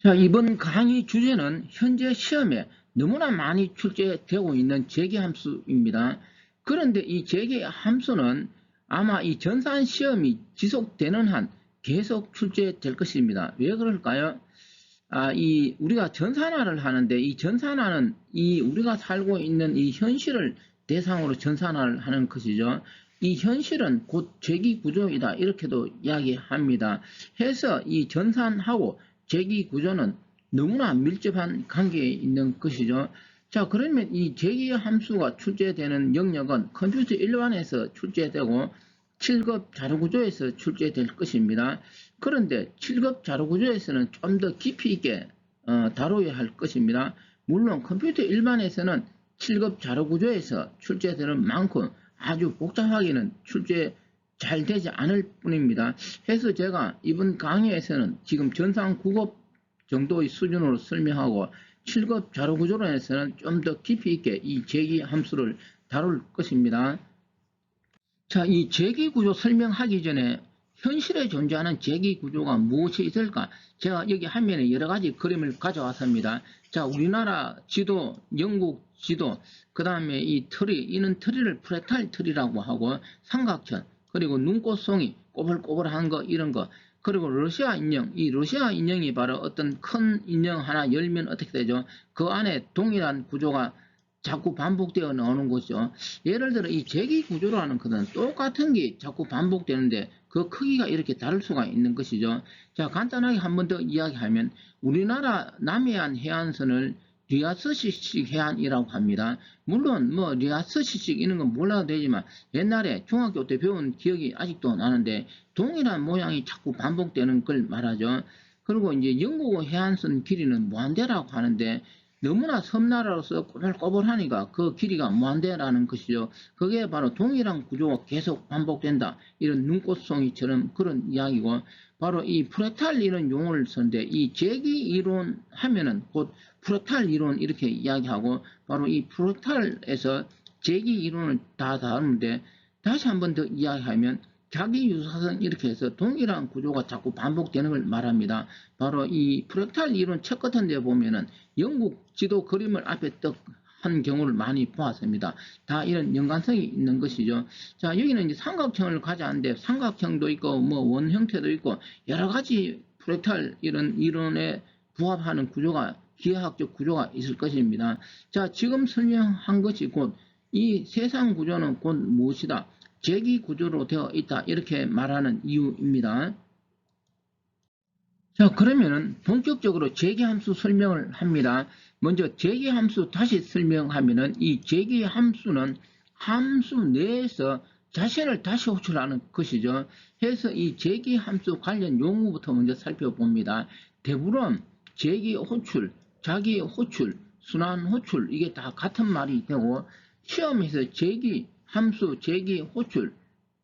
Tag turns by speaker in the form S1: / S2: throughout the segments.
S1: 자, 이번 강의 주제는 현재 시험에 너무나 많이 출제되고 있는 재계함수입니다. 그런데 이 재계함수는 아마 이 전산 시험이 지속되는 한 계속 출제될 것입니다. 왜 그럴까요? 우리가 전산화를 하는데 이 전산화는 우리가 살고 있는 이 현실을 대상으로 전산화를 하는 것이죠. 이 현실은 곧 재기구조이다 이렇게도 이야기합니다. 해서 이 전산하고 재기구조는 너무나 밀접한 관계에 있는 것이죠. 자, 그러면 이 재기함수가 출제되는 영역은 컴퓨터 일반에서 출제되고 7급 자료구조에서 출제될 것입니다. 그런데 7급 자료구조에서는 좀 더 깊이 있게 다뤄야 할 것입니다. 물론 컴퓨터 일반에서는 7급 자료구조에서 출제되는 만큼 아주 복잡하게는 출제 잘 되지 않을 뿐입니다. 해서 제가 이번 강의에서는 지금 전산 9급 정도의 수준으로 설명하고 7급 자료구조론에서는 좀 더 깊이 있게 이 재기 함수를 다룰 것입니다. 자, 이 재기구조 설명하기 전에 현실에 존재하는 재기구조가 무엇이 있을까? 제가 여기 화면에 여러 가지 그림을 가져왔습니다. 자, 우리나라 지도, 영국 지도, 그 다음에 이 트리, 이는 트리를 프레탈 트리라고 하고 삼각형, 그리고 눈꽃송이, 꼬불꼬불한 거, 이런 거, 그리고 러시아 인형, 이 러시아 인형이 바로 어떤 큰 인형 하나 열면 어떻게 되죠? 그 안에 동일한 구조가 자꾸 반복되어 나오는 거죠. 예를 들어 이 재기구조라는 것은 똑같은 게 자꾸 반복되는데 그 크기가 이렇게 다를 수가 있는 것이죠. 자, 간단하게 한 번 더 이야기하면 우리나라 남해안 해안선을 리아스식 해안이라고 합니다. 물론 뭐 리아스식 이런 건 몰라도 되지만 옛날에 중학교 때 배운 기억이 아직도 나는데 동일한 모양이 자꾸 반복되는 걸 말하죠. 그리고 이제 영국 해안선 길이는 무한대라고 하는데 너무나 섬나라로서 꼬불꼬불하니까 그 길이가 무한대라는 것이죠. 그게 바로 동일한 구조가 계속 반복된다. 이런 눈꽃송이처럼 그런 이야기고 바로 이 프랙탈 이론 용어를 쓰는데 이 재기 이론 하면은 곧 프랙탈 이론 이렇게 이야기하고 바로 이 프랙탈에서 재기 이론을 다 다루는데 다시 한 번 더 이야기하면 자기 유사성 이렇게 해서 동일한 구조가 자꾸 반복되는 걸 말합니다. 바로 이 프랙탈 이론 책 같은 데 보면은 영국 지도 그림을 앞에 떡 한 경우를 많이 보았습니다. 다 이런 연관성이 있는 것이죠. 자, 여기는 이제 삼각형을 가져왔는데 삼각형도 있고 뭐 원 형태도 있고 여러 가지 프랙탈 이런 이론에 부합하는 구조가 기하학적 구조가 있을 것입니다. 자, 지금 설명한 것이 곧 이 세상 구조는 곧 무엇이다? 재기 구조로 되어 있다. 이렇게 말하는 이유입니다. 자, 그러면은 본격적으로 재계함수 설명을 합니다. 먼저 재계함수 다시 설명하면은 이 재계함수는 함수 내에서 자신을 다시 호출하는 것이죠. 해서 이 재계함수 관련 용어부터 먼저 살펴봅니다. 대부분 재계 호출, 자기 호출, 순환 호출 이게 다 같은 말이 되고 시험에서 재계 함수, 재계 호출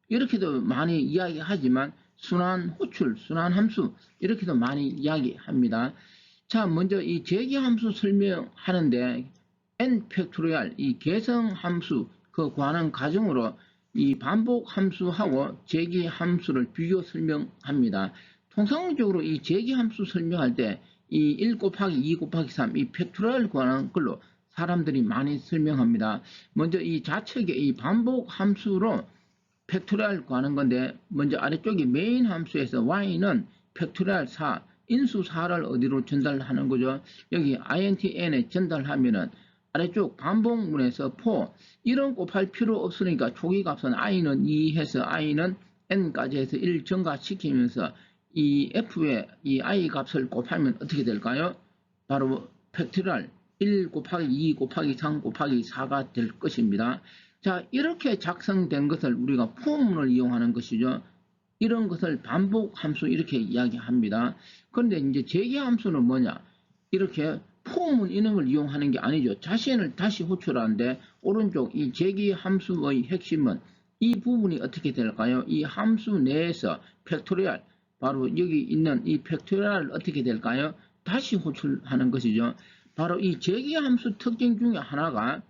S1: 이렇게도 많이 이야기하지만 순환 호출, 순환 함수 이렇게도 많이 이야기합니다. 자, 먼저 이 재기 함수 설명하는데 n 팩토리얼 이 계성 함수 그 관한 가정으로 이 반복 함수하고 재기 함수를 비교 설명합니다. 통상적으로 이 재기 함수 설명할 때 이 1 곱하기 2 곱하기 3 이 팩토리얼 관한 걸로 사람들이 많이 설명합니다. 먼저 이 좌측에 이 반복 함수로 팩토리얼 구하는 건데 먼저 아래쪽이 메인 함수에서 y는 팩토리얼 4 인수 4를 어디로 전달하는 거죠? 여기 intn에 전달하면은 아래쪽 반복문에서 4 이런 곱할 필요 없으니까 초기 값은 i는 2 해서 i는 n까지 해서 1 증가시키면서 이 f의 이 i 값을 곱하면 어떻게 될까요? 바로 팩토리얼 1 곱하기 2 곱하기 3 곱하기 4가 될 것입니다. 자, 이렇게 작성된 것을 우리가 포문을 이용하는 것이죠. 이런 것을 반복 함수 이렇게 이야기합니다. 그런데 이제 재개 함수는 뭐냐? 이렇게 포문 이런 걸 이용하는 게 아니죠. 자신을 다시 호출하는데 오른쪽 이 재개 함수의 핵심은 이 부분이 어떻게 될까요? 이 함수 내에서 팩토리얼 바로 여기 있는 이 팩토리얼을 어떻게 될까요? 다시 호출하는 것이죠. 바로 이 재개 함수 특징 중에 하나가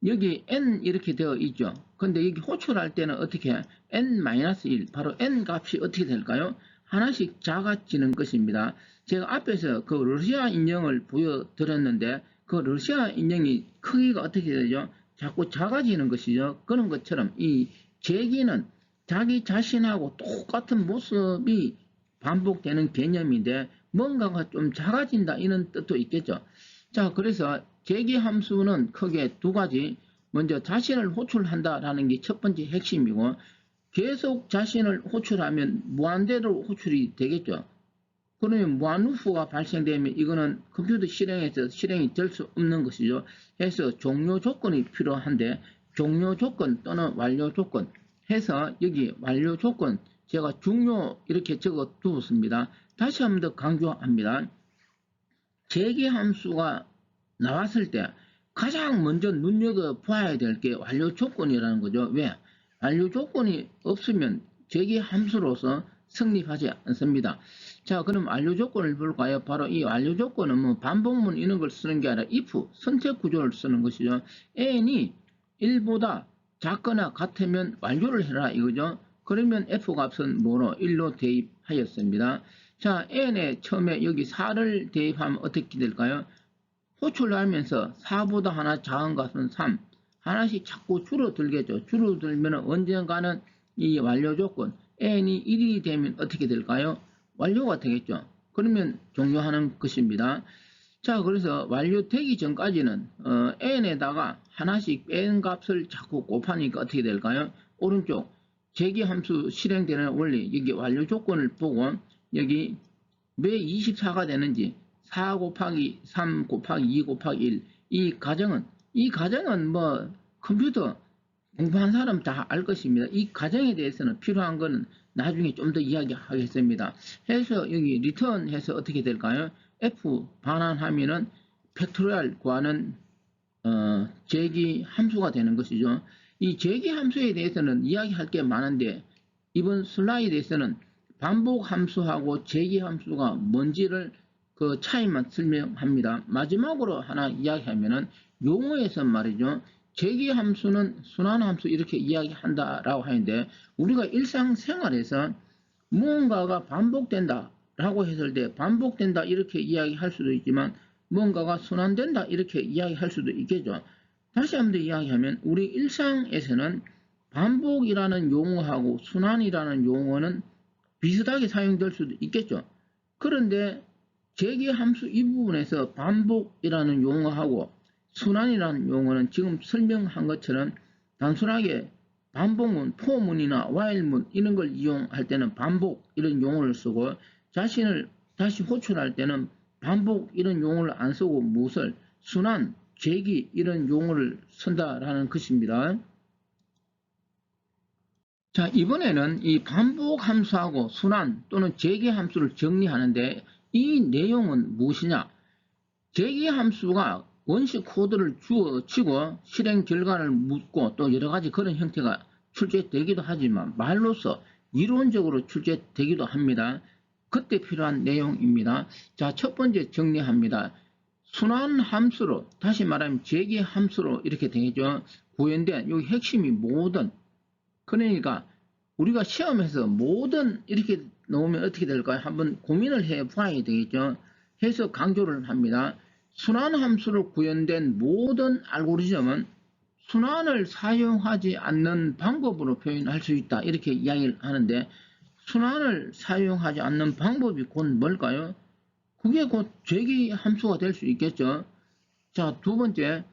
S1: 여기 n 이렇게 되어 있죠. 근데 여기 호출할 때는 어떻게 n-1 바로 n 값이 어떻게 될까요? 하나씩 작아지는 것입니다. 제가 앞에서 그 러시아 인형을 보여드렸는데 그 러시아 인형이 크기가 어떻게 되죠? 자꾸 작아지는 것이죠. 그런 것처럼 이 재기는 자기 자신하고 똑같은 모습이 반복되는 개념인데 뭔가가 좀 작아진다 이런 뜻도 있겠죠. 자, 그래서 재기 함수는 크게 두 가지. 먼저 자신을 호출한다라는 게 첫 번째 핵심이고, 계속 자신을 호출하면 무한대로 호출이 되겠죠. 그러면 무한루프가 발생되면 이거는 컴퓨터 실행에서 실행이 될 수 없는 것이죠. 해서 종료 조건이 필요한데, 종료 조건 또는 완료 조건 해서 여기 완료 조건 제가 중요 이렇게 적어 두었습니다. 다시 한번 더 강조합니다. 재개 함수가 나왔을 때 가장 먼저 눈여겨봐야 될 게 완료 조건이라는 거죠. 왜? 완료 조건이 없으면 재개 함수로서 성립하지 않습니다. 자, 그럼 완료 조건을 볼까요? 바로 이 완료 조건은 뭐 반복문 이런 걸 쓰는 게 아니라 if 선택 구조를 쓰는 것이죠. n이 1보다 작거나 같으면 완료를 해라 이거죠. 그러면 f 값은 뭐로? 1로 대입하였습니다. 자, n에 처음에 여기 4를 대입하면 어떻게 될까요? 호출하면서 4보다 하나 작은 값은 3, 하나씩 자꾸 줄어들겠죠. 줄어들면 언젠가는 이 완료 조건 n이 1이 되면 어떻게 될까요? 완료가 되겠죠. 그러면 종료하는 것입니다. 자, 그래서 완료되기 전까지는 n에다가 하나씩 n 값을 자꾸 곱하니까 어떻게 될까요? 오른쪽 재기함수 실행되는 원리 여기 완료 조건을 보고 여기 왜 24가 되는지 4 곱하기 3 곱하기 2 곱하기 1 이 가정은 뭐 컴퓨터 공부한 사람 다 알 것입니다. 이 가정에 대해서는 필요한 거는 나중에 좀 더 이야기하겠습니다. 해서 여기 리턴 해서 어떻게 될까요? F 반환하면은 팩토리얼 구하는 재기 함수가 되는 것이죠. 이 재기 함수에 대해서는 이야기할 게 많은데 이번 슬라이드에서는 반복 함수하고 재기 함수가 뭔지를 그 차이만 설명합니다. 마지막으로 하나 이야기하면은 용어에서 말이죠. 재기 함수는 순환 함수 이렇게 이야기한다라고 하는데 우리가 일상생활에서 무언가가 반복된다 라고 했을 때 반복된다 이렇게 이야기할 수도 있지만 뭔가가 순환된다 이렇게 이야기할 수도 있겠죠. 다시 한번 더 이야기하면 우리 일상에서는 반복이라는 용어하고 순환이라는 용어는 비슷하게 사용될 수도 있겠죠. 그런데 재기 함수 이 부분에서 반복이라는 용어하고 순환이라는 용어는 지금 설명한 것처럼 단순하게 반복문, 포문이나 while문 이런 걸 이용할 때는 반복 이런 용어를 쓰고 자신을 다시 호출할 때는 반복 이런 용어를 안 쓰고 무엇을 순환, 재기 이런 용어를 쓴다라는 것입니다. 자, 이번에는 이 반복 함수하고 순환 또는 재기 함수를 정리하는데 이 내용은 무엇이냐? 재기 함수가 원식 코드를 주어치고 실행 결과를 묻고 또 여러 가지 그런 형태가 출제되기도 하지만 말로서 이론적으로 출제되기도 합니다. 그때 필요한 내용입니다. 자, 첫 번째 정리합니다. 순환 함수로 다시 말하면 재기 함수로 이렇게 되죠. 구현된 여기 핵심이 모든 그러니까 우리가 시험에서 모든 이렇게 놓으면 어떻게 될까요? 한번 고민을 해 봐야 되겠죠. 해서 강조를 합니다. 순환 함수로 구현된 모든 알고리즘은 순환을 사용하지 않는 방법으로 표현할 수 있다. 이렇게 이야기를 하는데 순환을 사용하지 않는 방법이 곧 뭘까요? 그게 곧 재기 함수가 될 수 있겠죠. 자, 두 번째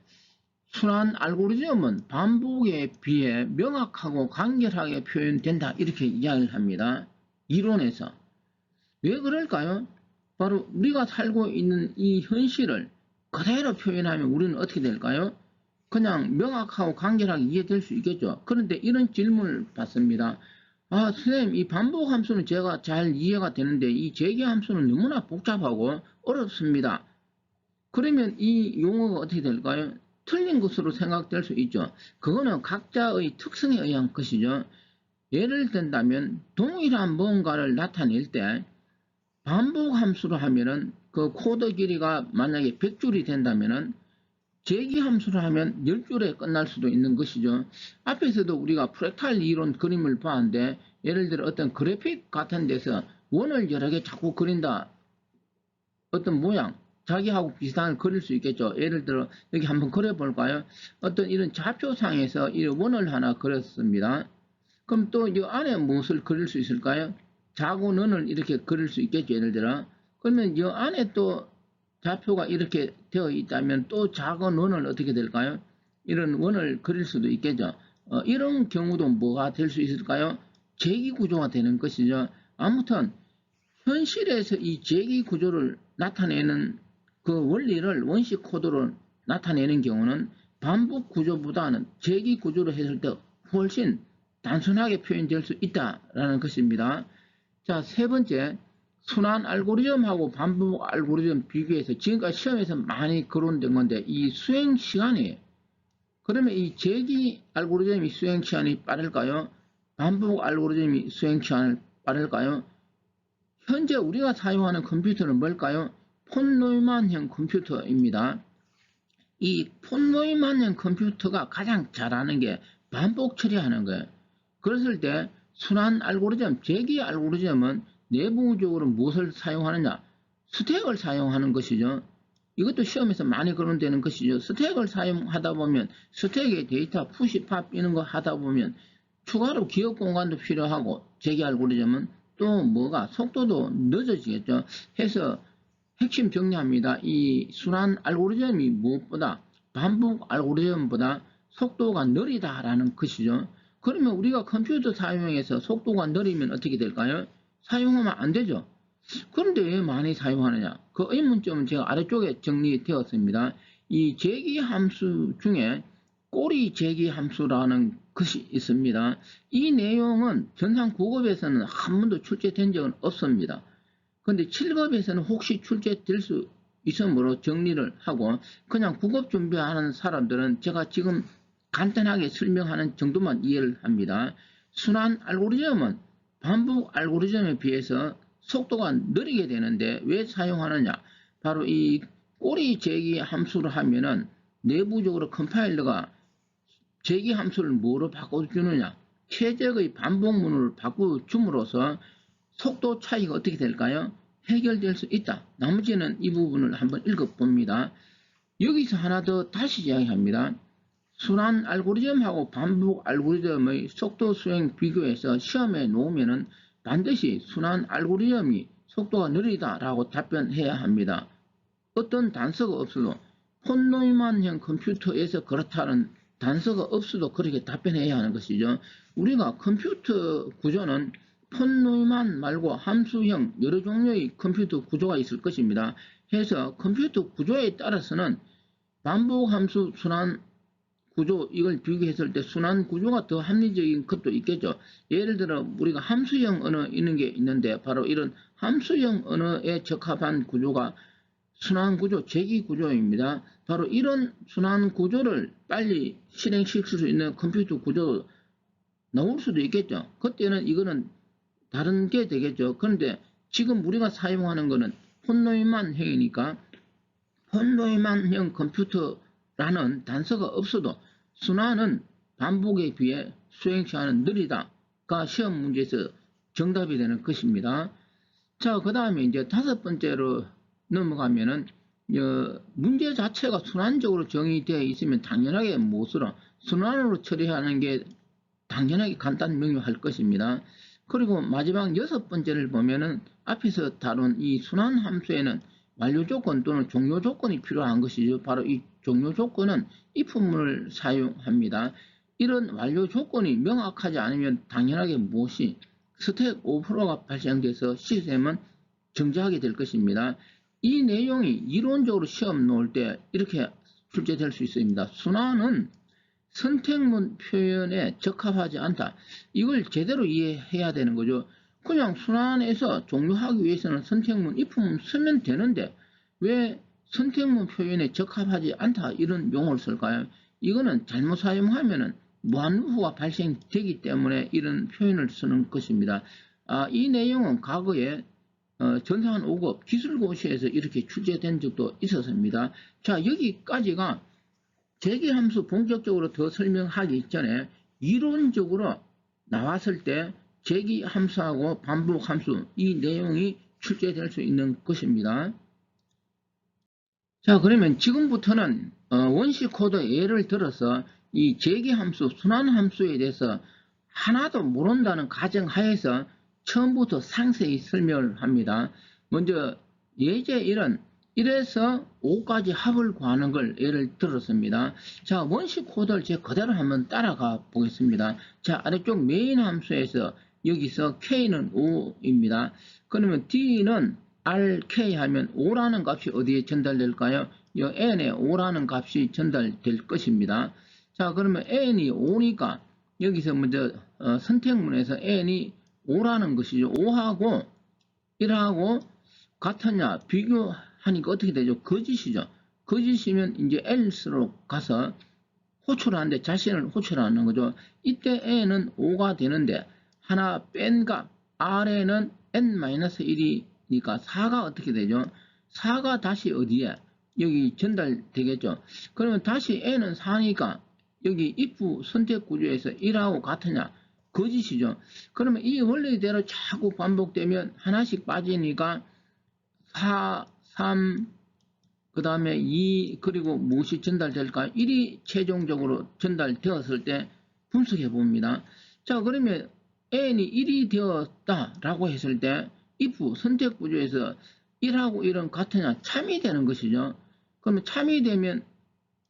S1: 순환 알고리즘은 반복에 비해 명확하고 간결하게 표현된다. 이렇게 이야기를 합니다. 이론에서. 왜 그럴까요? 바로 우리가 살고 있는 이 현실을 그대로 표현하면 우리는 어떻게 될까요? 그냥 명확하고 간결하게 이해될 수 있겠죠. 그런데 이런 질문을 받습니다. 아, 선생님, 이 반복 함수는 제가 잘 이해가 되는데 이 재기 함수는 너무나 복잡하고 어렵습니다. 그러면 이 용어가 어떻게 될까요? 틀린 것으로 생각될 수 있죠. 그거는 각자의 특성에 의한 것이죠. 예를 든다면 동일한 뭔가를 나타낼 때 반복 함수로 하면은 그 코드 길이가 만약에 100줄이 된다면은 재기 함수로 하면 10줄에 끝날 수도 있는 것이죠. 앞에서도 우리가 프랙탈 이론 그림을 봤는데 예를 들어 어떤 그래픽 같은 데서 원을 여러 개 자꾸 그린다. 어떤 모양, 자기하고 비슷한 걸 그릴 수 있겠죠. 예를 들어 여기 한번 그려볼까요? 어떤 이런 좌표상에서 이 원을 하나 그렸습니다. 그럼 또 이 안에 무엇을 그릴 수 있을까요? 자고 는을 이렇게 그릴 수 있겠죠. 예를 들어 그러면 이 안에 또 좌표가 이렇게 되어 있다면 또 자고 는을 어떻게 될까요? 이런 원을 그릴 수도 있겠죠. 이런 경우도 뭐가 될 수 있을까요? 재기구조가 되는 것이죠. 아무튼 현실에서 이 재기구조를 나타내는 그 원리를 원식 코드로 나타내는 경우는 반복 구조보다는 재기구조로 했을 때 훨씬 단순하게 표현될 수 있다라는 것입니다. 자, 세 번째, 순환 알고리즘하고 반복 알고리즘 비교해서 지금까지 시험에서 많이 거론된 건데 이 수행 시간이에요. 그러면 이 재기 알고리즘이 수행 시간이 빠를까요? 반복 알고리즘이 수행 시간이 빠를까요? 현재 우리가 사용하는 컴퓨터는 뭘까요? 폰 노이만형 컴퓨터입니다. 이 폰 노이만형 컴퓨터가 가장 잘하는 게 반복 처리하는 거예요. 그랬을 때 순환 알고리즘, 재기 알고리즘은 내부적으로 무엇을 사용하느냐? 스택을 사용하는 것이죠. 이것도 시험에서 많이 거론되는 것이죠. 스택을 사용하다 보면 스택의 데이터 푸시 팝 이런 거 하다 보면 추가로 기억 공간도 필요하고 재기 알고리즘은 또 뭐가 속도도 늦어지겠죠. 해서 핵심 정리합니다. 이 순환 알고리즘이 무엇보다 반복 알고리즘보다 속도가 느리다라는 것이죠. 그러면 우리가 컴퓨터 사용해서 속도가 느리면 어떻게 될까요? 사용하면 안 되죠. 그런데 왜 많이 사용하느냐? 그 의문점은 제가 아래쪽에 정리되었습니다. 이 재기 함수 중에 꼬리 재기 함수라는 것이 있습니다. 이 내용은 전산 9급에서는 한 번도 출제된 적은 없습니다. 그런데 7급에서는 혹시 출제될 수 있으므로 정리를 하고 그냥 9급 준비하는 사람들은 제가 지금 간단하게 설명하는 정도만 이해를 합니다. 순환 알고리즘은 반복 알고리즘에 비해서 속도가 느리게 되는데 왜 사용하느냐? 바로 이 꼬리 재기 함수를 하면은 내부적으로 컴파일러가 재기 함수를 뭐로 바꿔주느냐? 최적의 반복문을 바꿔줌으로써 속도 차이가 어떻게 될까요? 해결될 수 있다. 나머지는 이 부분을 한번 읽어봅니다. 여기서 하나 더 다시 이야기합니다. 순환 알고리즘하고 반복 알고리즘의 속도 수행 비교해서 시험에 놓으면 반드시 순환 알고리즘이 속도가 느리다라고 답변해야 합니다. 어떤 단서가 없어도 폰 노이만형 컴퓨터에서 그렇다는 단서가 없어도 그렇게 답변해야 하는 것이죠. 우리가 컴퓨터 구조는 폰 노이만 말고 함수형 여러 종류의 컴퓨터 구조가 있을 것입니다. 해서 컴퓨터 구조에 따라서는 반복 함수 순환 구조 이걸 비교했을 때 순환 구조가 더 합리적인 것도 있겠죠. 예를 들어 우리가 함수형 언어 있는 게 있는데 바로 이런 함수형 언어에 적합한 구조가 순환 구조, 재기 구조입니다. 바로 이런 순환 구조를 빨리 실행시킬 수 있는 컴퓨터 구조 나올 수도 있겠죠. 그때는 이거는 다른 게 되겠죠. 그런데 지금 우리가 사용하는 거는 폰노이만형이니까 폰노이만형 컴퓨터라는 단서가 없어도 순환은 반복에 비해 수행시간은 느리다가 시험 문제에서 정답이 되는 것입니다. 자, 그 다음에 이제 다섯 번째로 넘어가면은 문제 자체가 순환적으로 정의되어 있으면 당연하게 무엇으로 순환으로 처리하는 게 당연하게 간단 명료할 것입니다. 그리고 마지막 여섯 번째를 보면은 앞에서 다룬 이 순환 함수에는 완료 조건 또는 종료 조건이 필요한 것이죠. 바로 이 종료 조건은 if문을 사용합니다. 이런 완료 조건이 명확하지 않으면 당연하게 무엇이 스택 오버로가 발생돼서 시스템은 정지하게 될 것입니다. 이 내용이 이론적으로 시험 놓을 때 이렇게 출제될 수 있습니다. 순환은 선택문 표현에 적합하지 않다. 이걸 제대로 이해해야 되는 거죠. 그냥 순환에서 종료하기 위해서는 선택문, if문 쓰면 되는데 왜 선택문 표현에 적합하지 않다 이런 용어를 쓸까요? 이거는 잘못 사용하면 무한루프가 발생되기 때문에 이런 표현을 쓰는 것입니다. 이 내용은 과거에 전산 5급 기술고시에서 이렇게 출제된 적도 있었습니다. 자, 여기까지가 재기함수 본격적으로 더 설명하기 전에 이론적으로 나왔을 때 제기 함수하고 반복 함수 이 내용이 출제될 수 있는 것입니다. 자, 그러면 지금부터는 원시 코드 예를 들어서 이 제기 함수, 순환 함수에 대해서 하나도 모른다는 가정하에서 처음부터 상세히 설명을 합니다. 먼저 예제 1은 1에서 5까지 합을 구하는 걸 예를 들었습니다. 자, 원시 코드를 제 그대로 한번 따라가 보겠습니다. 자, 아래쪽 메인 함수에서 여기서 K는 5입니다. 그러면 D는 RK 하면 5라는 값이 어디에 전달될까요? 이 N에 5라는 값이 전달될 것입니다. 자, 그러면 N이 5니까 여기서 먼저 선택문에서 N이 5라는 것이죠. 5하고 1하고 같았냐 비교하니까 어떻게 되죠? 거짓이죠. 거짓이면 이제 else로 가서 호출하는데 자신을 호출하는 거죠. 이때 N은 5가 되는데 하나 뺀 값 R에는 N-1이니까 4가 어떻게 되죠? 4가 다시 어디에? 여기 전달되겠죠. 그러면 다시 N은 4니까 여기 if 선택 구조에서 1하고 같으냐? 거짓이죠. 그러면 이 원리대로 자꾸 반복되면 하나씩 빠지니까 4, 3, 그 다음에 2, 그리고 무엇이 전달될까요? 1이 최종적으로 전달되었을 때 분석해 봅니다. 자, 그러면 n이 1이 되었다라고 했을 때 if 선택 구조에서 1하고 1은 같으냐? 참이 되는 것이죠. 그러면 참이 되면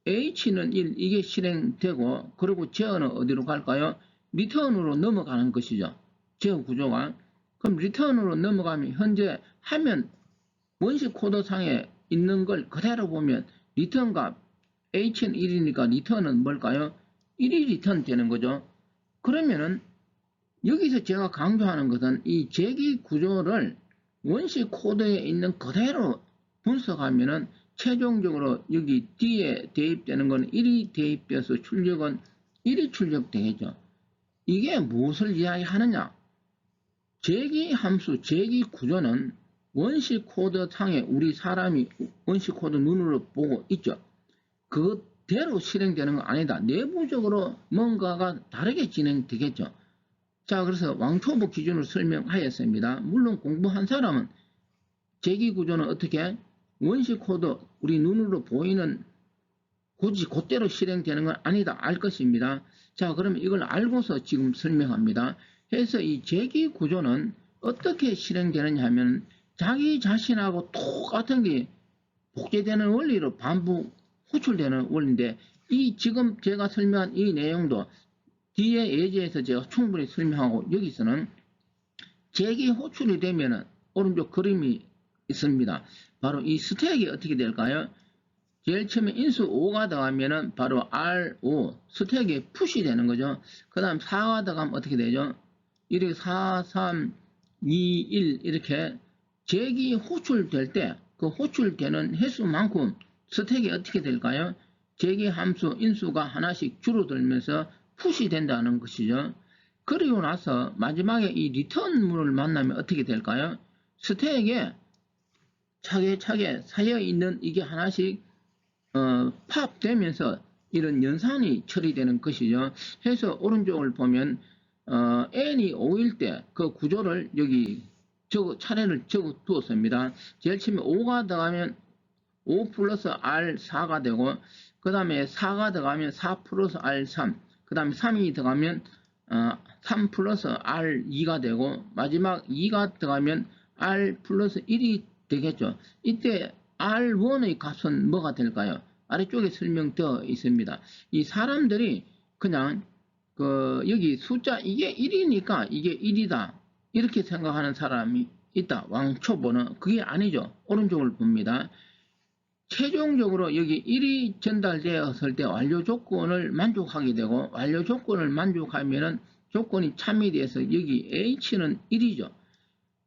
S1: h는 1, 이게 실행되고, 그리고 제어는 어디로 갈까요? 리턴으로 넘어가는 것이죠. 제어 구조가. 그럼 리턴으로 넘어가면 현재 화면 원시 코드상에 있는 걸 그대로 보면 리턴 값 h는 1이니까 리턴은 뭘까요? 1이 리턴 되는 거죠. 그러면은 여기서 제가 강조하는 것은 이 제기 구조를 원시 코드에 있는 그대로 분석하면은 최종적으로 여기 D에 대입되는 건 1이 대입되어서 출력은 1이 출력되겠죠. 이게 무엇을 이야기하느냐? 제기 함수, 제기 구조는 원시 코드 상에 우리 사람이 원시 코드 눈으로 보고 있죠. 그대로 실행되는 건 아니다. 내부적으로 뭔가가 다르게 진행되겠죠. 자, 그래서 왕초보 기준으로 설명하였습니다. 물론 공부한 사람은 제기 구조는 어떻게 원시 코드 우리 눈으로 보이는 굳이 그대로 실행되는 건 아니다 알 것입니다. 자, 그러면 이걸 알고서 지금 설명합니다. 해서 이 제기 구조는 어떻게 실행되느냐 하면 자기 자신하고 똑같은 게 복제되는 원리로 반복 호출되는 원리인데 이 지금 제가 설명한 이 내용도 뒤에 예제에서 제가 충분히 설명하고 여기서는 제기 호출이 되면은 오른쪽 그림이 있습니다. 바로 이 스택이 어떻게 될까요? 제일 처음에 인수 5가 더하면은 바로 R5 스택이 푸시 되는 거죠. 그 다음 4가 더하면 어떻게 되죠? 이렇게 4, 3, 2, 1 이렇게 제기 호출될 때 그 호출되는 횟수만큼 스택이 어떻게 될까요? 제기 함수 인수가 하나씩 줄어들면서 푸시 된다는 것이죠. 그리고 나서 마지막에 이 리턴문을 만나면 어떻게 될까요? 스택에 차례차례 쌓여있는 이게 하나씩 팝되면서 이런 연산이 처리되는 것이죠. 해서 오른쪽을 보면 n이 5일 때 그 구조를 여기 차례를 적어 두었습니다. 제일 처음에 5가 더하면 5 플러스 R4가 되고 그 다음에 4가 더하면 4 플러스 R3 그 다음에 3이 더하면 3 플러스 R2가 되고 마지막 2가 더하면 R 플러스 1이 되겠죠. 이때 R1의 값은 뭐가 될까요? 아래쪽에 설명되어 있습니다. 이 사람들이 그냥 여기 숫자 이게 1이니까 이게 1이다 이렇게 생각하는 사람이 있다. 왕초보는 그게 아니죠. 오른쪽을 봅니다. 최종적으로 여기 1이 전달되었을 때 완료 조건을 만족하게 되고 완료 조건을 만족하면은 조건이 참여돼서 여기 H는 1이죠.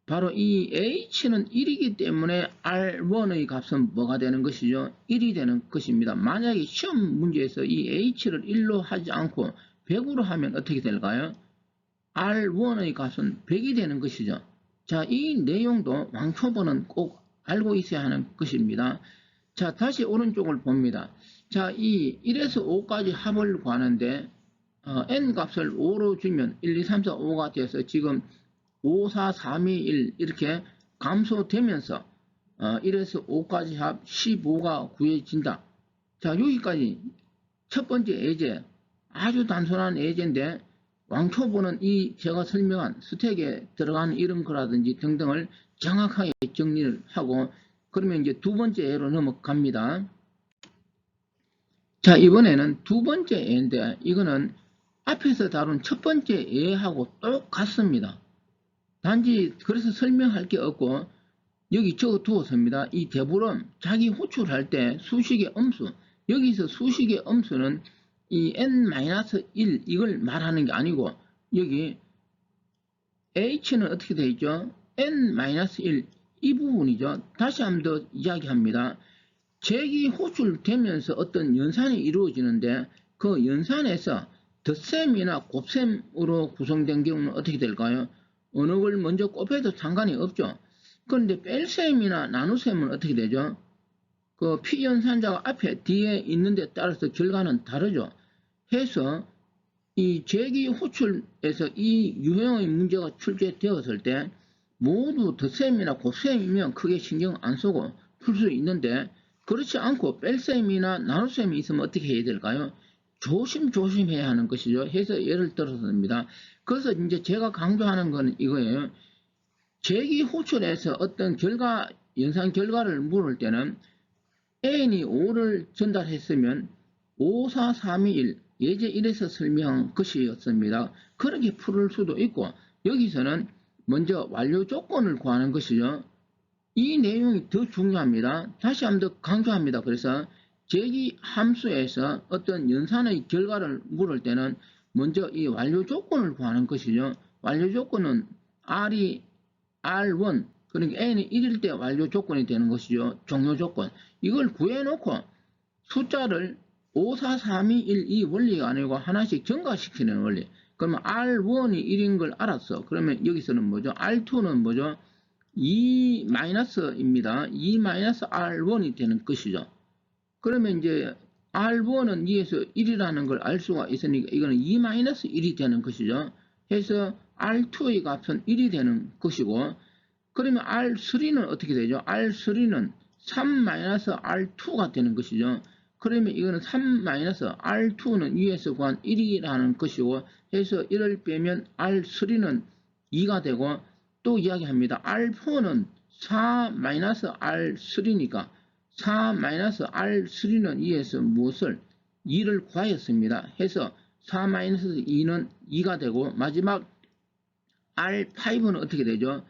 S1: 바로 이 H는 1이기 때문에 R1의 값은 뭐가 되는 것이죠? 1이 되는 것입니다. 만약에 시험 문제에서 이 H를 1로 하지 않고 100으로 하면 어떻게 될까요? R1의 값은 100이 되는 것이죠. 자, 이 내용도 왕초보는 꼭 알고 있어야 하는 것입니다. 자, 다시 오른쪽을 봅니다. 자, 이 1에서 5까지 합을 구하는데 n 값을 5로 주면 1, 2, 3, 4, 5가 돼서 지금 5, 4, 3, 2, 1 이렇게 감소되면서 1에서 5까지 합 15가 구해진다. 자, 여기까지 첫 번째 예제, 아주 단순한 예제인데 왕초보는 이 제가 설명한 스택에 들어가는 이런 거라든지 등등을 정확하게 정리를 하고 그러면 이제 두 번째 예로 넘어갑니다. 자, 이번에는 두 번째 예인데 이거는 앞에서 다룬 첫 번째 예하고 똑같습니다. 단지 그래서 설명할 게 없고 여기 적어 두었습니다. 이 대부름 자기 호출할 때 수식의 음수, 여기서 수식의 음수는 이 n-1 이걸 말하는 게 아니고 여기 h는 어떻게 되어 있죠? n-1 이 부분이죠. 다시 한번 더 이야기합니다. 잭이 호출되면서 어떤 연산이 이루어지는데 그 연산에서 덧셈이나 곱셈으로 구성된 경우는 어떻게 될까요? 어느 걸 먼저 곱해도 상관이 없죠. 그런데 뺄셈이나 나눗셈은 어떻게 되죠? 그 피연산자가 앞에 뒤에 있는 데 따라서 결과는 다르죠. 해서 이 잭이 호출에서 이 유형의 문제가 출제되었을 때 모두 덧셈이나 곱셈이면 크게 신경 안 쓰고 풀 수 있는데 그렇지 않고 뺄셈이나 나눗셈이 있으면 어떻게 해야 될까요? 조심조심해야 하는 것이죠. 해서 예를 들었습니다. 그래서 이제 제가 강조하는 건 이거예요. 잭이 호출해서 어떤 결과, 연산 결과를 물을 때는 n이 5를 전달했으면 5, 4, 3, 2, 1 예제 1에서 설명한 것이었습니다. 그렇게 풀을 수도 있고 여기서는 먼저 완료 조건을 구하는 것이죠. 이 내용이 더 중요합니다. 다시 한번 더 강조합니다. 그래서 잭이 함수에서 어떤 연산의 결과를 물을 때는 먼저 이 완료 조건을 구하는 것이죠. 완료 조건은 R이 R1, 그러니까 N이 1일 때 완료 조건이 되는 것이죠. 종료 조건. 이걸 구해놓고 숫자를 5, 4, 3, 2, 1, 이 원리가 아니고 하나씩 증가시키는 원리. 그러면 R1이 1인 걸 알았어. 그러면 여기서는 뭐죠? R2는 뭐죠? 2-입니다. 2-R1이 되는 것이죠. 그러면 이제 R1은 2에서 1이라는 걸 알 수가 있으니까 이거는 2-1이 되는 것이죠. 해서 R2의 값은 1이 되는 것이고 그러면 R3는 어떻게 되죠? R3는 3-R2가 되는 것이죠. 그러면 이거는 3-R2는 2에서 구한 1이라는 것이고 해서 1을 빼면 R3는 2가 되고 또 이야기합니다. R4는 4-R3니까 4-R3는 2에서 무엇을? 2를 구하였습니다. 해서 4-2는 2가 되고 마지막 R5는 어떻게 되죠?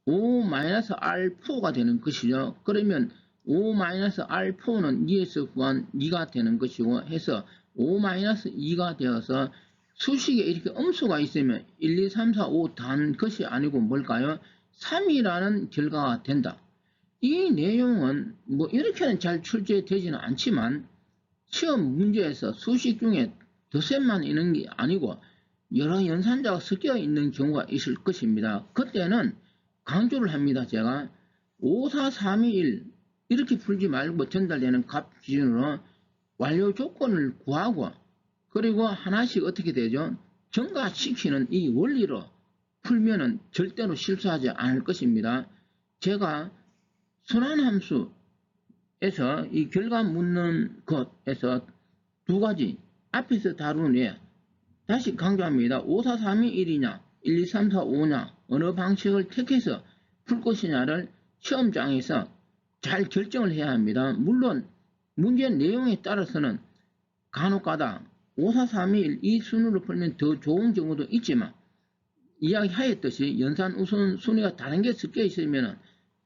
S1: 5-R4가 되는 것이죠. 그러면 5-R4는 2에서 구한 2가 되는 것이고 해서 5-2가 되어서 수식에 이렇게 음수가 있으면 1, 2, 3, 4, 5 단 것이 아니고 뭘까요? 3이라는 결과가 된다. 이 내용은 뭐 이렇게는 잘 출제되지는 않지만 시험 문제에서 수식 중에 덧셈만 있는 게 아니고 여러 연산자가 섞여 있는 경우가 있을 것입니다. 그때는 강조를 합니다. 제가 5, 4, 3, 2, 1 이렇게 풀지 말고 전달되는 값 기준으로 완료 조건을 구하고 그리고 하나씩 어떻게 되죠? 증가시키는 이 원리로 풀면은 절대로 실수하지 않을 것입니다. 제가 순환함수에서 이 결과 묻는 것에서 두 가지 앞에서 다룬 외에 다시 강조합니다. 5, 4, 3, 2, 1이냐 1, 2, 3, 4, 5냐 어느 방식을 택해서 풀 것이냐를 시험장에서 잘 결정을 해야 합니다. 물론 문제 내용에 따라서는 간혹가다 5, 4, 3, 2, 1 이 순으로 풀면 더 좋은 경우도 있지만 이야기하였듯이 연산 우선순위가 다른 게 섞여 있으면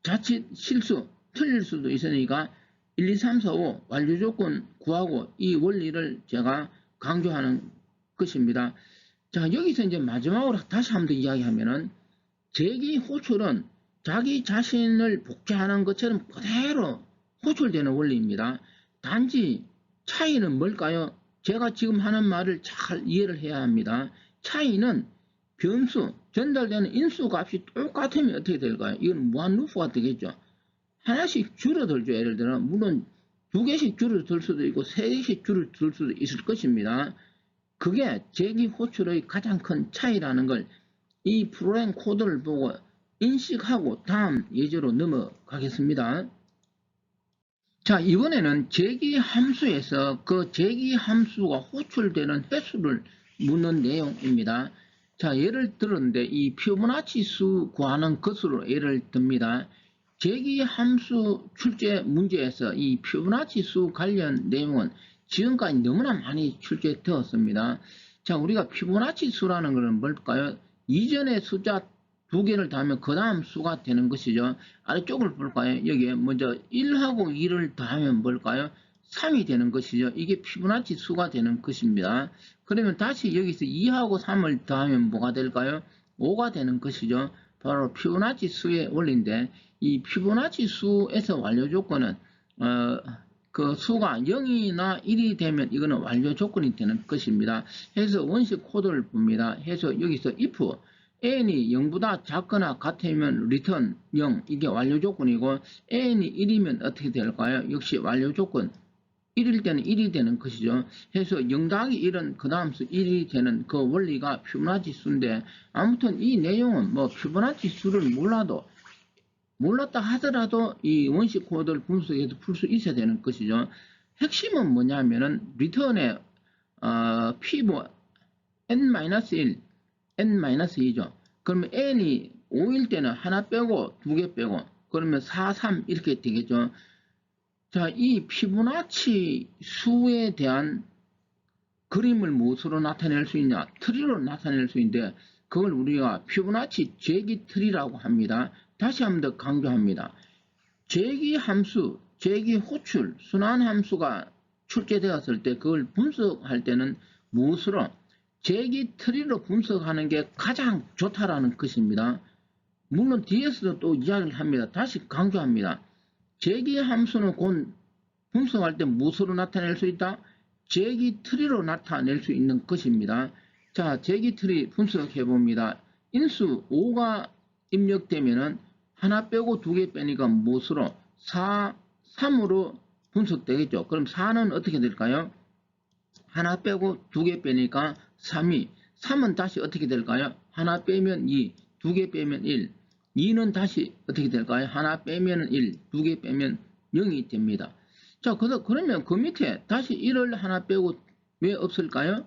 S1: 자칫 실수, 틀릴 수도 있으니까 1, 2, 3, 4, 5 완료 조건 구하고 이 원리를 제가 강조하는 것입니다. 자, 여기서 이제 마지막으로 다시 한번 더 이야기하면은 잭이 호출은 자기 자신을 복제하는 것처럼 그대로 호출되는 원리입니다. 단지 차이는 뭘까요? 제가 지금 하는 말을 잘 이해를 해야 합니다. 차이는 변수, 전달되는 인수 값이 똑같으면 어떻게 될까요? 이건 무한 루프가 되겠죠. 하나씩 줄어들죠. 예를 들어 물론 두 개씩 줄어들 수도 있고 세 개씩 줄어들 수도 있을 것입니다. 그게 제기 호출의 가장 큰 차이라는 걸 이 프로그램 코드를 보고 인식하고 다음 예제로 넘어가겠습니다. 자, 이번에는 제기 함수에서 그 제기 함수가 호출되는 횟수를 묻는 내용입니다. 자, 예를 들었는데 이 피보나치 수 구하는 것으로 예를 듭니다. 제기 함수 출제 문제에서 이 피보나치 수 관련 내용은 지금까지 너무나 많이 출제되었습니다. 자, 우리가 피보나치 수라는 것은 뭘까요? 이전의 숫자 두 개를 더하면 그 다음 수가 되는 것이죠. 아래쪽을 볼까요? 여기에 먼저 1하고 2를 더하면 뭘까요? 3이 되는 것이죠. 이게 피보나치 수가 되는 것입니다. 그러면 다시 여기서 2하고 3을 더하면 뭐가 될까요? 5가 되는 것이죠. 바로 피보나치 수의 원리인데 이 피보나치 수에서 완료 조건은 그 수가 0이나 1이 되면 이거는 완료 조건이 되는 것입니다. 해서 원식 코드를 봅니다. 해서 여기서 if n이 0보다 작거나 같으면 return 0 이게 완료 조건이고 n이 1이면 어떻게 될까요? 역시 완료 조건 1일 때는 1이 되는 것이죠. 해서 0 더하기 1은 그 다음 수 1이 되는 그 원리가 피보나치 수인데 아무튼 이 내용은 뭐 피보나치 수를 몰랐다 하더라도 이 원식 코드를 분석해서 풀 수 있어야 되는 것이죠. 핵심은 뭐냐면은 return의 피보 n-1, n-2죠. 그러면 n이 5일 때는 하나 빼고 두 개 빼고 그러면 4, 3 이렇게 되겠죠. 자, 이 피보나치 수에 대한 그림을 무엇으로 나타낼 수 있냐? 트리로 나타낼 수 있는데 그걸 우리가 피보나치 제기 트리라고 합니다. 다시 한 번 더 강조합니다. 제기 함수, 제기 호출, 순환 함수가 출제되었을 때 그걸 분석할 때는 무엇으로? 제기 트리로 분석하는 게 가장 좋다라는 것입니다. 물론 뒤에서도 또 이야기를 합니다. 다시 강조합니다. 제기 함수는 곧 분석할 때 무엇으로 나타낼 수 있다? 제기 트리로 나타낼 수 있는 것입니다. 자, 제기 트리 분석해 봅니다. 인수 5가 입력되면은 하나 빼고 두 개 빼니까 무엇으로? 4, 3으로 분석되겠죠. 그럼 4는 어떻게 될까요? 하나 빼고 두 개 빼니까 3이 3은 다시 어떻게 될까요? 하나 빼면 2, 두 개 빼면 1. 2는 다시 어떻게 될까요? 하나 빼면 1, 두 개 빼면 0이 됩니다. 자, 그러면 그 밑에 다시 1을 하나 빼고 왜 없을까요?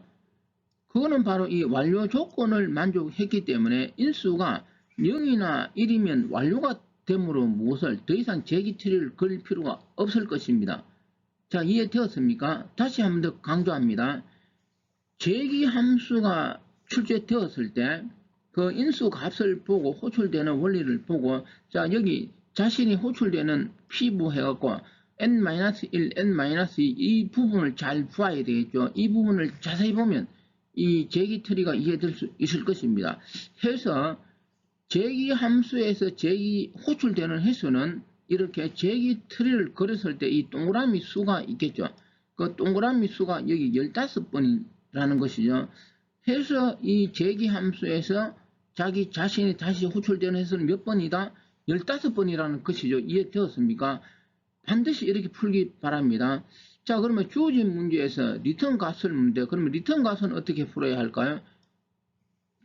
S1: 그거는 바로 이 완료 조건을 만족했기 때문에 인수가 0이나 1이면 완료가 되므로 무엇을 더 이상 제기 트리를 그릴 필요가 없을 것입니다. 자, 이해되었습니까? 다시 한 번 더 강조합니다. 제기 함수가 출제되었을 때 그 인수 값을 보고 호출되는 원리를 보고 자, 여기 자신이 호출되는 피부 해갖고 n-1, n-2 이 부분을 잘 봐야 되겠죠. 이 부분을 자세히 보면 이 제기 트리가 이해될 수 있을 것입니다. 해서 제기 함수에서 제기 호출되는 횟수는 이렇게 제기 트리를 그렸을 때 이 동그라미 수가 있겠죠. 그 동그라미 수가 여기 15번이라는 것이죠. 해서 이 제기 함수에서 자기 자신이 다시 호출되는 횟수는 몇 번이다? 15번이라는 것이죠. 이해되었습니까? 반드시 이렇게 풀기 바랍니다. 자, 그러면 주어진 문제에서 리턴 값을 묻는데 그러면 리턴 값은 어떻게 풀어야 할까요?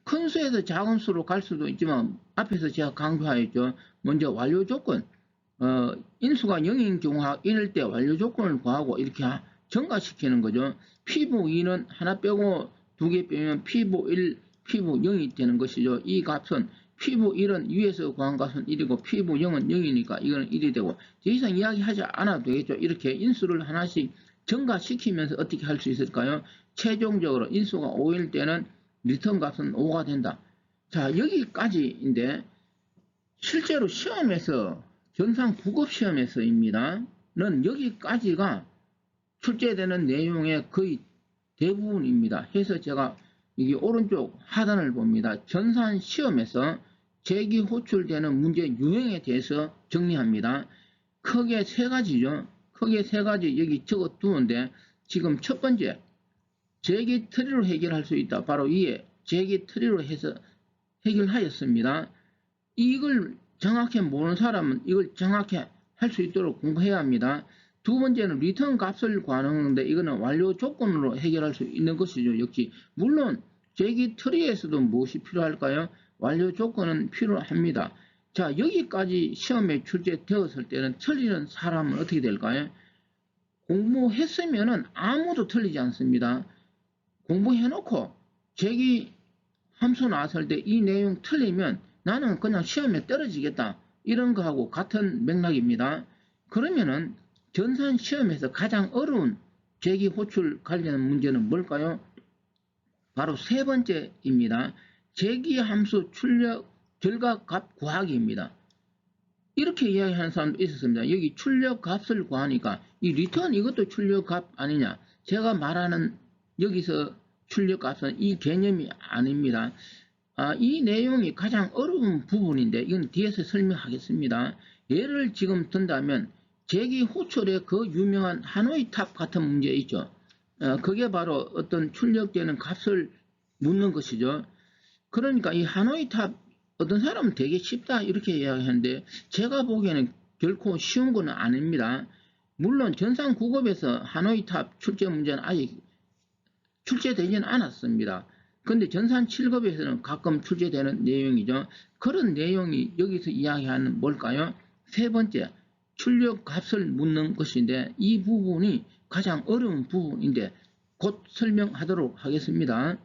S1: 큰 수에서 작은 수로 갈 수도 있지만 앞에서 제가 강조하였죠. 먼저 완료 조건 인수가 0인 경우와 1일 때 완료 조건을 구하고 이렇게 증가시키는 거죠. 피부 2는 하나 빼고 두 개 빼면 피부 1, 피부 0이 되는 것이죠. 이 값은 피부 1은 위에서 구한 값은 1이고 피부 0은 0이니까 이거는 1이 되고 더 이상 이야기하지 않아도 되겠죠. 이렇게 인수를 하나씩 증가시키면서 어떻게 할 수 있을까요? 최종적으로 인수가 5일 때는 리턴 값은 5가 된다. 자, 여기까지인데 실제로 시험에서 전산 국업 시험에서입니다. 는 여기까지가 출제되는 내용의 거의 대부분입니다. 해서 제가 여기 오른쪽 하단을 봅니다. 전산 시험에서 제기 호출되는 문제 유형에 대해서 정리합니다. 크게 세 가지죠. 크게 세 가지 여기 적어 두는데 지금 첫 번째 제기 트리로 해결할 수 있다. 바로 이에 제기 트리로 해서 해결하였습니다. 이걸 정확히 모르는 사람은 이걸 정확히 할 수 있도록 공부해야 합니다. 두 번째는 리턴 값을 구하는데 이거는 완료 조건으로 해결할 수 있는 것이죠. 역시 물론 제기 트리에서도 무엇이 필요할까요? 완료 조건은 필요합니다. 자, 여기까지 시험에 출제되었을 때는 틀리는 사람은 어떻게 될까요? 공부했으면은 아무도 틀리지 않습니다. 공부해놓고 제기 함수 나왔을 때 이 내용 틀리면 나는 그냥 시험에 떨어지겠다. 이런 거하고 같은 맥락입니다. 그러면은 전산 시험에서 가장 어려운 제기 호출 관련 문제는 뭘까요? 바로 세 번째입니다. 제기 함수 출력 결과 값 구하기입니다. 이렇게 이야기하는 사람도 있었습니다. 여기 출력 값을 구하니까 이 리턴 이것도 출력 값 아니냐? 제가 말하는 여기서 출력 값은 이 개념이 아닙니다. 이 내용이 가장 어려운 부분인데 이건 뒤에서 설명하겠습니다. 예를 지금 든다면 제기 호출의 그 유명한 하노이 탑 같은 문제 있죠. 그게 바로 어떤 출력되는 값을 묻는 것이죠. 그러니까 이 하노이 탑 어떤 사람은 되게 쉽다 이렇게 이야기하는데 제가 보기에는 결코 쉬운 건 아닙니다. 물론 전산 9급에서 하노이 탑 출제 문제는 아직 출제되지는 않았습니다. 근데 전산 7급에서는 가끔 출제되는 내용이죠. 그런 내용이 여기서 이야기하는 뭘까요? 세 번째, 출력 값을 묻는 것인데 이 부분이 가장 어려운 부분인데 곧 설명하도록 하겠습니다.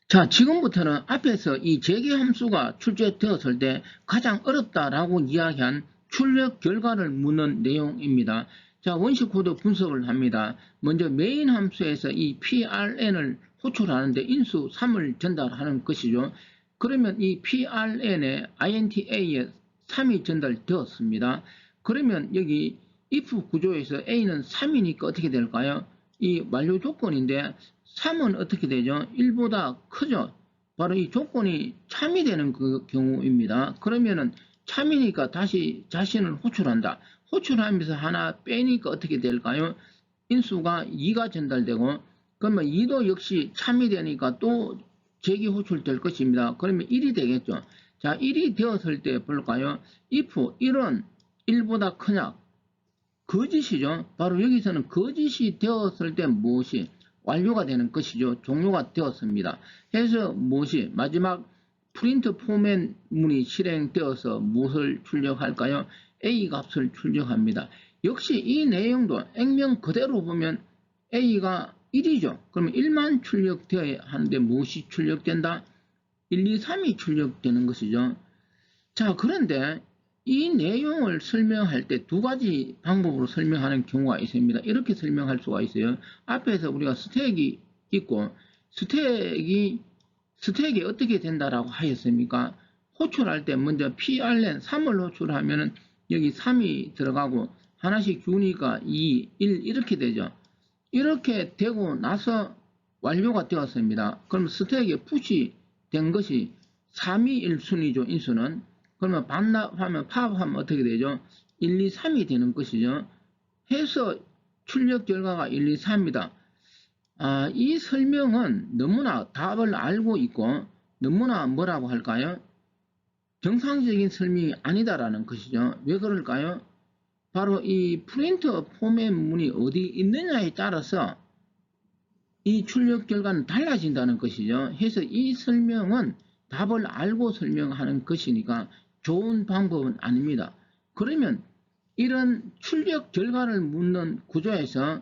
S1: 자, 지금부터는 앞에서 이 제기 함수가 출제되었을 때 가장 어렵다라고 이야기한 출력 결과를 묻는 내용입니다. 자, 원식 코드 분석을 합니다. 먼저 메인 함수에서 이 PRN을 호출하는데 인수 3을 전달하는 것이죠. 그러면 이 PRN에 INTA에 3이 전달되었습니다. 그러면 여기 if 구조에서 A는 3이니까 어떻게 될까요? 이 완료 조건인데 3은 어떻게 되죠? 1보다 크죠? 바로 이 조건이 참이 되는 그 경우입니다. 그러면은 참이니까 다시 자신을 호출한다. 호출하면서 하나 빼니까 어떻게 될까요? 인수가 2가 전달되고 그러면 2도 역시 참이 되니까 또 제기 호출될 것입니다. 그러면 1이 되겠죠. 자, 1이 되었을 때 볼까요? if 1은 1보다 크냐? 거짓이죠. 바로 여기서는 거짓이 되었을 때 무엇이 완료가 되는 것이죠. 종료가 되었습니다. 해서 무엇이 마지막 프린트 포맷 문이 실행되어서 무엇을 출력할까요? A 값을 출력합니다. 역시 이 내용도 액면 그대로 보면 A가 1이죠. 그러면 1만 출력되어야 하는데 무엇이 출력된다? 1, 2, 3이 출력되는 것이죠. 자, 그런데 이 내용을 설명할 때 두 가지 방법으로 설명하는 경우가 있습니다. 이렇게 설명할 수가 있어요. 앞에서 우리가 스택이 있고 스택이 어떻게 된다라고 하였습니까? 호출할 때 먼저 PRN 3을 호출하면은 여기 3이 들어가고 하나씩 주니까 2, 1 이렇게 되죠. 이렇게 되고 나서 완료가 되었습니다. 그럼 스택에 푸시 된 것이 3이 1순위죠. 인수는. 그러면 반납하면 파업하면 어떻게 되죠? 1, 2, 3이 되는 것이죠. 해서 출력 결과가 1, 2, 3이다. 이 설명은 너무나 답을 알고 있고 너무나 뭐라고 할까요? 정상적인 설명이 아니다라는 것이죠. 왜 그럴까요? 바로 이 프린터 포맷 문이 어디 있느냐에 따라서 이 출력 결과는 달라진다는 것이죠. 해서 이 설명은 답을 알고 설명하는 것이니까 좋은 방법은 아닙니다. 그러면 이런 출력 결과를 묻는 구조에서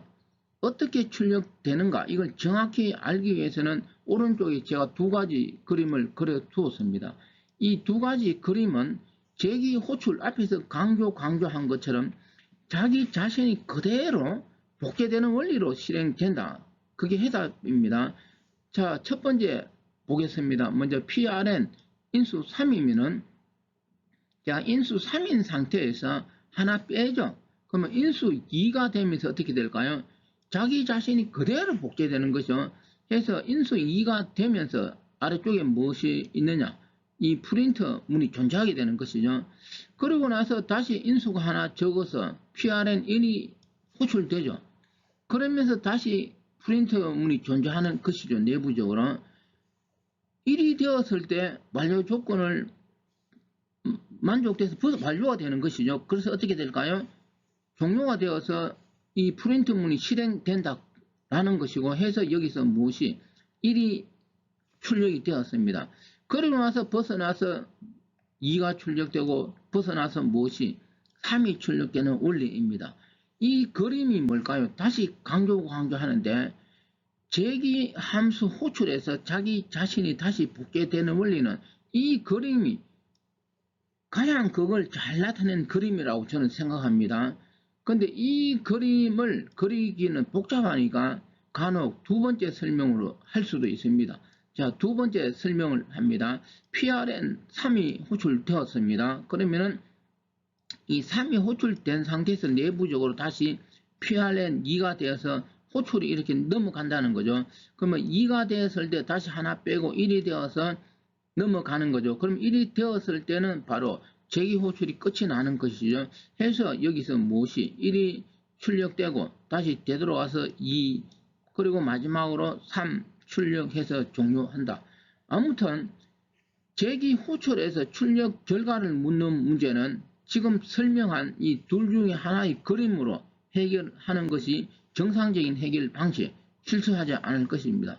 S1: 어떻게 출력되는가 이걸 정확히 알기 위해서는 오른쪽에 제가 두 가지 그림을 그려 두었습니다. 이 두 가지 그림은 제기 호출 앞에서 강조한 것처럼 자기 자신이 그대로 복제되는 원리로 실행된다. 그게 해답입니다. 자, 첫 번째 보겠습니다. 먼저 PRN 인수 3이면은 자, 인수 3인 상태에서 하나 빼죠. 그러면 인수 2가 되면서 어떻게 될까요? 자기 자신이 그대로 복제되는 것이죠. 해서 인수 2가 되면서 아래쪽에 무엇이 있느냐? 이 프린터 문이 존재하게 되는 것이죠. 그러고 나서 다시 인수가 하나 적어서 PRN 1이 호출되죠. 그러면서 다시 프린터 문이 존재하는 것이죠. 내부적으로. 1이 되었을 때 완료 조건을 만족돼서 벌써 완료가 되는 것이죠. 그래서 어떻게 될까요? 종료가 되어서 이 프린트문이 실행된다라는 것이고 해서 여기서 무엇이 1이 출력이 되었습니다. 그리고 나서 벗어나서 2가 출력되고 벗어나서 무엇이 3이 출력되는 원리입니다. 이 그림이 뭘까요? 다시 강조하는데 제기 함수 호출에서 자기 자신이 다시 붙게 되는 원리는 이 그림이 가장 그걸 잘 나타낸 그림이라고 저는 생각합니다. 근데 이 그림을 그리기는 복잡하니까 간혹 두 번째 설명으로 할 수도 있습니다. 자, 두 번째 설명을 합니다. PRN 3이 호출되었습니다. 그러면은 이 3이 호출된 상태에서 내부적으로 다시 PRN 2가 되어서 호출이 이렇게 넘어간다는 거죠. 그러면 2가 되었을 때 다시 하나 빼고 1이 되어서 넘어가는 거죠. 그럼 1이 되었을 때는 바로 제기 호출이 끝이 나는 것이죠. 해서 여기서 무엇이 1이 출력되고 다시 되돌아와서 2 그리고 마지막으로 3 출력해서 종료한다. 아무튼 제기 호출에서 출력 결과를 묻는 문제는 지금 설명한 이 둘 중에 하나의 그림으로 해결하는 것이 정상적인 해결 방식, 실수하지 않을 것입니다.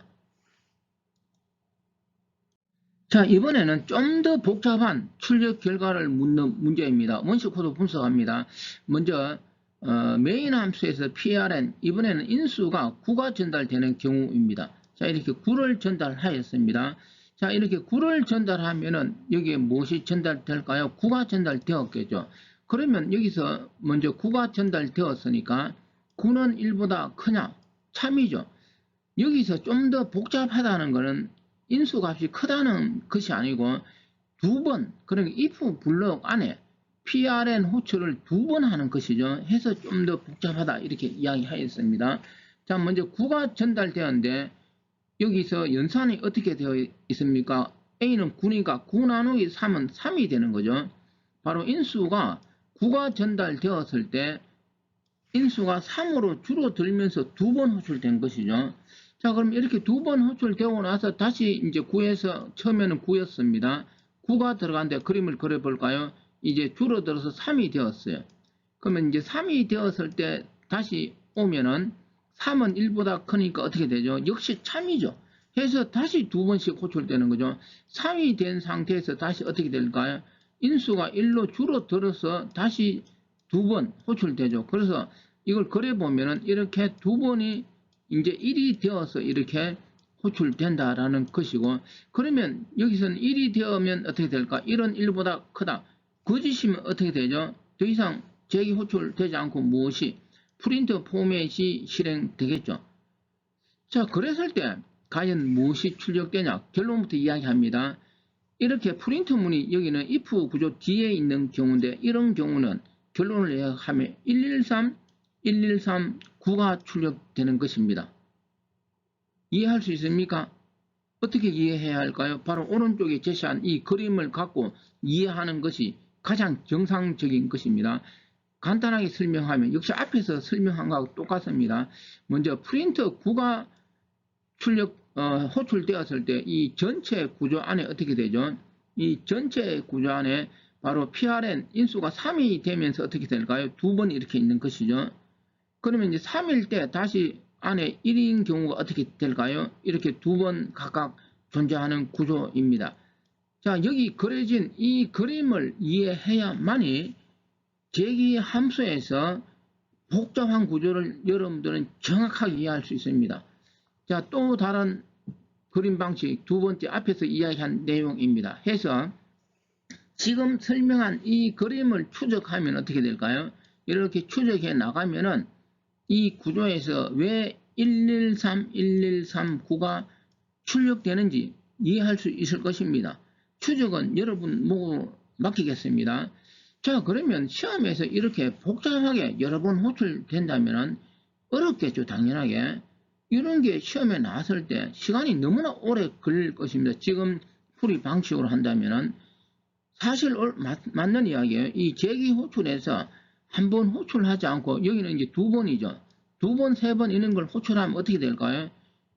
S1: 자, 이번에는 좀 더 복잡한 출력 결과를 묻는 문제입니다. 원시 코드 분석합니다. 먼저 메인 함수에서 PRN, 이번에는 인수가 9가 전달되는 경우입니다. 자, 이렇게 9를 전달하였습니다. 자, 이렇게 9를 전달하면은 여기에 무엇이 전달될까요? 9가 전달되었겠죠. 그러면 여기서 먼저 9가 전달되었으니까 9는 1보다 크냐? 참이죠. 여기서 좀 더 복잡하다는 것은 인수값이 크다는 것이 아니고 두 번, 그러니까 if 블록 안에 PRN 호출을 두 번 하는 것이죠. 해서 좀 더 복잡하다 이렇게 이야기하였습니다. 자, 먼저 9가 전달되었는데 여기서 연산이 어떻게 되어 있습니까? A는 9니까 9 나누기 3은 3이 되는 거죠. 바로 인수가 9가 전달되었을 때 인수가 3으로 줄어들면서 두 번 호출된 것이죠. 자, 그럼 이렇게 두 번 호출되고 나서 다시 이제 9에서 처음에는 9였습니다. 9가 들어간데 그림을 그려볼까요? 이제 줄어들어서 3이 되었어요. 그러면 이제 3이 되었을 때 다시 오면은 3은 1보다 크니까 어떻게 되죠? 역시 참이죠. 해서 다시 두 번씩 호출되는 거죠. 3이 된 상태에서 다시 어떻게 될까요? 인수가 1로 줄어들어서 다시 두 번 호출되죠. 그래서 이걸 그려보면은 이렇게 두 번이 이제 1이 되어서 이렇게 호출된다라는 것이고, 그러면 여기서는 1이 되면 어떻게 될까? 1은 1보다 크다. 거짓이면 어떻게 되죠? 더 이상 제기 호출되지 않고 무엇이? 프린트 포맷이 실행되겠죠. 자, 그랬을 때 과연 무엇이 출력되냐? 결론부터 이야기합니다. 이렇게 프린트문이 여기는 if 구조 뒤에 있는 경우인데 이런 경우는 결론을 요약하면 113, 9가 출력되는 것입니다. 이해할 수 있습니까? 어떻게 이해해야 할까요? 바로 오른쪽에 제시한 이 그림을 갖고 이해하는 것이 가장 정상적인 것입니다. 간단하게 설명하면 역시 앞에서 설명한 것하고 똑같습니다. 먼저 프린트 9가 호출되었을 때 이 전체 구조 안에 어떻게 되죠? 이 전체 구조 안에 바로 PRN 인수가 3이 되면서 어떻게 될까요? 두 번 이렇게 있는 것이죠. 그러면 이제 3일 때 다시 안에 1인 경우가 어떻게 될까요? 이렇게 두 번 각각 존재하는 구조입니다. 자, 여기 그려진 이 그림을 이해해야만이 제기 함수에서 복잡한 구조를 여러분들은 정확하게 이해할 수 있습니다. 자, 또 다른 그림 방식 두 번째 앞에서 이야기한 내용입니다. 해서 지금 설명한 이 그림을 추적하면 어떻게 될까요? 이렇게 추적해 나가면은 이 구조에서 왜 113, 9가 출력되는지 이해할 수 있을 것입니다. 추적은 여러분 보고 맡기겠습니다. 자, 그러면 시험에서 이렇게 복잡하게 여러 번 호출된다면 어렵겠죠, 당연하게. 이런 게 시험에 나왔을 때 시간이 너무나 오래 걸릴 것입니다. 지금 풀이 방식으로 한다면 사실 맞는 이야기예요. 이 제기 호출에서 한 번 호출하지 않고 여기는 이제 두 번이죠. 두 번, 세 번 이런 걸 호출하면 어떻게 될까요?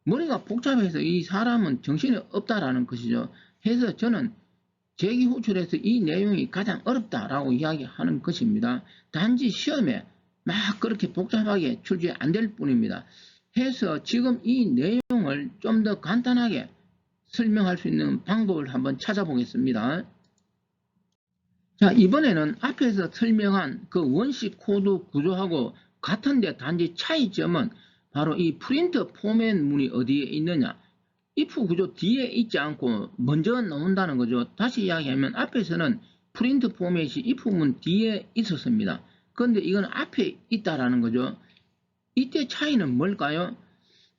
S1: 머리가 복잡해서 이 사람은 정신이 없다라는 것이죠. 해서 저는 제기 호출에서 이 내용이 가장 어렵다라고 이야기하는 것입니다. 단지 시험에 막 그렇게 복잡하게 출제 안 될 뿐입니다. 해서 지금 이 내용을 좀 더 간단하게 설명할 수 있는 방법을 한번 찾아보겠습니다. 자, 이번에는 앞에서 설명한 그 원식 코드 구조하고 같은데 단지 차이점은 바로 이 프린트 포맷 문이 어디에 있느냐. if 구조 뒤에 있지 않고 먼저 나온다는 거죠. 다시 이야기하면 앞에서는 프린트 포맷이 if 문 뒤에 있었습니다. 그런데 이건 앞에 있다라는 거죠. 이때 차이는 뭘까요?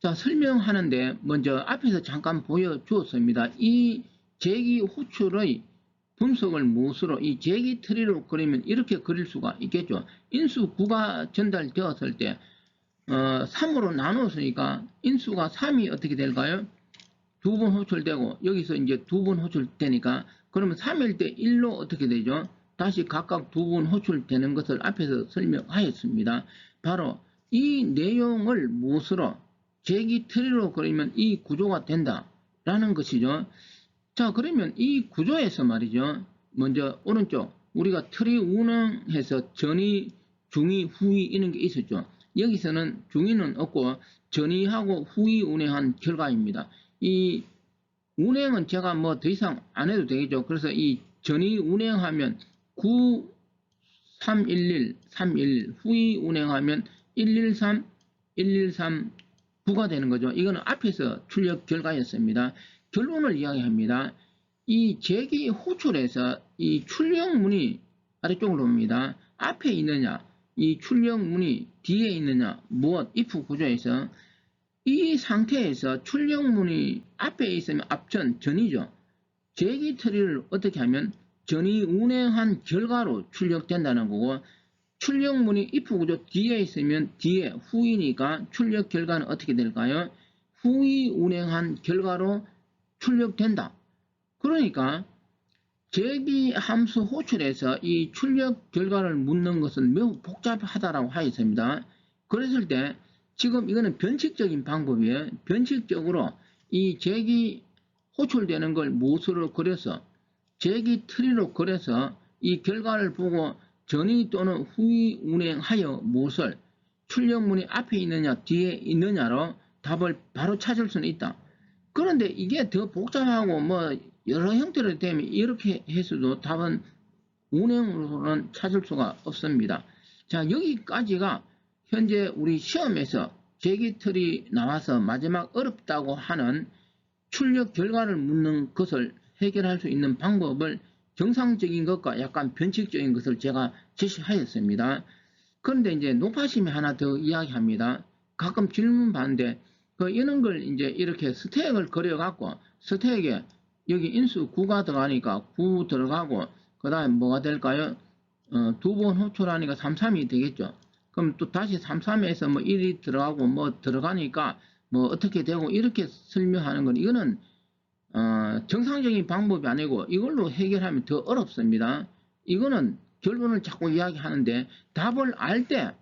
S1: 자, 설명하는데 먼저 앞에서 잠깐 보여주었습니다. 이 제기 호출의 분석을 무엇으로 이 제기 트리로 그리면 이렇게 그릴 수가 있겠죠. 인수 9가 전달되었을 때 3으로 나누었으니까 인수가 3이 어떻게 될까요? 두 번 호출되고 여기서 이제 두 번 호출되니까 그러면 3일 때 1로 어떻게 되죠? 다시 각각 두 번 호출되는 것을 앞에서 설명하였습니다. 바로 이 내용을 무엇으로 제기 트리로 그리면 이 구조가 된다라는 것이죠. 자, 그러면 이 구조에서 말이죠. 먼저 오른쪽 우리가 트리 운영해서 전이, 중이, 후이 이런 게 있었죠. 여기서는 중이는 없고 전이하고 후이 운행한 결과입니다. 이 운행은 제가 뭐 더 이상 안 해도 되겠죠. 그래서 이 전이 운행하면 9, 311, 311, 후이 운행하면 113, 113, 9가 되는 거죠. 이거는 앞에서 출력 결과였습니다. 결론을 이야기합니다. 이 제기 호출에서 이 출력문이 아래쪽으로 옵니다. 앞에 있느냐, 이 출력문이 뒤에 있느냐, 무엇, if 구조에서 이 상태에서 출력문이 앞에 있으면 앞전, 전이죠. 제기 트리를 어떻게 하면 전이 운행한 결과로 출력된다는 거고 출력문이 if 구조 뒤에 있으면 뒤에 후이니까 출력 결과는 어떻게 될까요? 후이 운행한 결과로 출력된다. 그러니까 제기 함수 호출에서 이 출력 결과를 묻는 것은 매우 복잡하다라고 하였습니다. 그랬을 때 지금 이거는 변칙적인 방법이에요. 변칙적으로 이 제기 호출되는 걸 무엇으로 그려서 제기 트리로 그려서 이 결과를 보고 전이 또는 후이 운행하여 무엇을 출력문이 앞에 있느냐 뒤에 있느냐로 답을 바로 찾을 수는 있다. 그런데 이게 더 복잡하고 뭐 여러 형태로 되면 이렇게 해서도 답은 운행으로는 찾을 수가 없습니다. 자, 여기까지가 현재 우리 시험에서 제기틀이 나와서 마지막 어렵다고 하는 출력 결과를 묻는 것을 해결할 수 있는 방법을 정상적인 것과 약간 변칙적인 것을 제가 제시하였습니다. 그런데 이제 높아심이 하나 더 이야기합니다. 가끔 질문 받는데 이런 걸 이제 이렇게 스택을 그려갖고 스택에 여기 인수 9가 들어가니까 9 들어가고 그 다음에 뭐가 될까요? 두 번 호출하니까 33이 되겠죠. 그럼 또 다시 33에서 뭐 1이 들어가고 뭐 들어가니까 뭐 어떻게 되고 이렇게 설명하는 건 이거는 정상적인 방법이 아니고 이걸로 해결하면 더 어렵습니다. 이거는 결론을 자꾸 이야기하는데 답을 알 때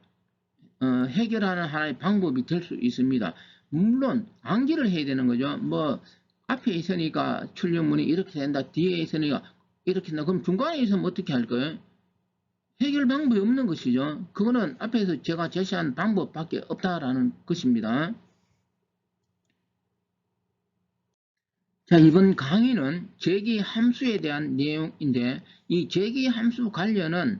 S1: 해결하는 하나의 방법이 될 수 있습니다. 물론 암기를 해야 되는 거죠. 뭐 앞에 있으니까 출력문이 이렇게 된다. 뒤에 있으니까 이렇게 된다. 그럼 중간에 있으면 어떻게 할 거예요? 해결 방법이 없는 것이죠. 그거는 앞에서 제가 제시한 방법밖에 없다라는 것입니다. 자, 이번 강의는 제기 함수에 대한 내용인데 이 제기 함수 관련은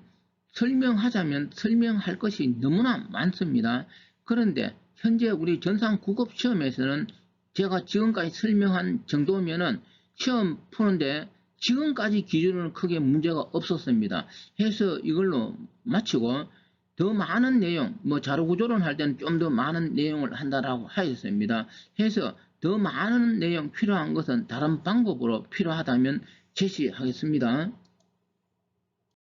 S1: 설명하자면 설명할 것이 너무나 많습니다. 그런데 현재 우리 전산 9급 시험에서는 제가 지금까지 설명한 정도면은 시험 푸는데 지금까지 기준으로 크게 문제가 없었습니다. 해서 이걸로 마치고 더 많은 내용, 뭐 자료구조론 할 때는 좀 더 많은 내용을 한다라고 하였습니다. 해서 더 많은 내용 필요한 것은 다른 방법으로 필요하다면 제시하겠습니다.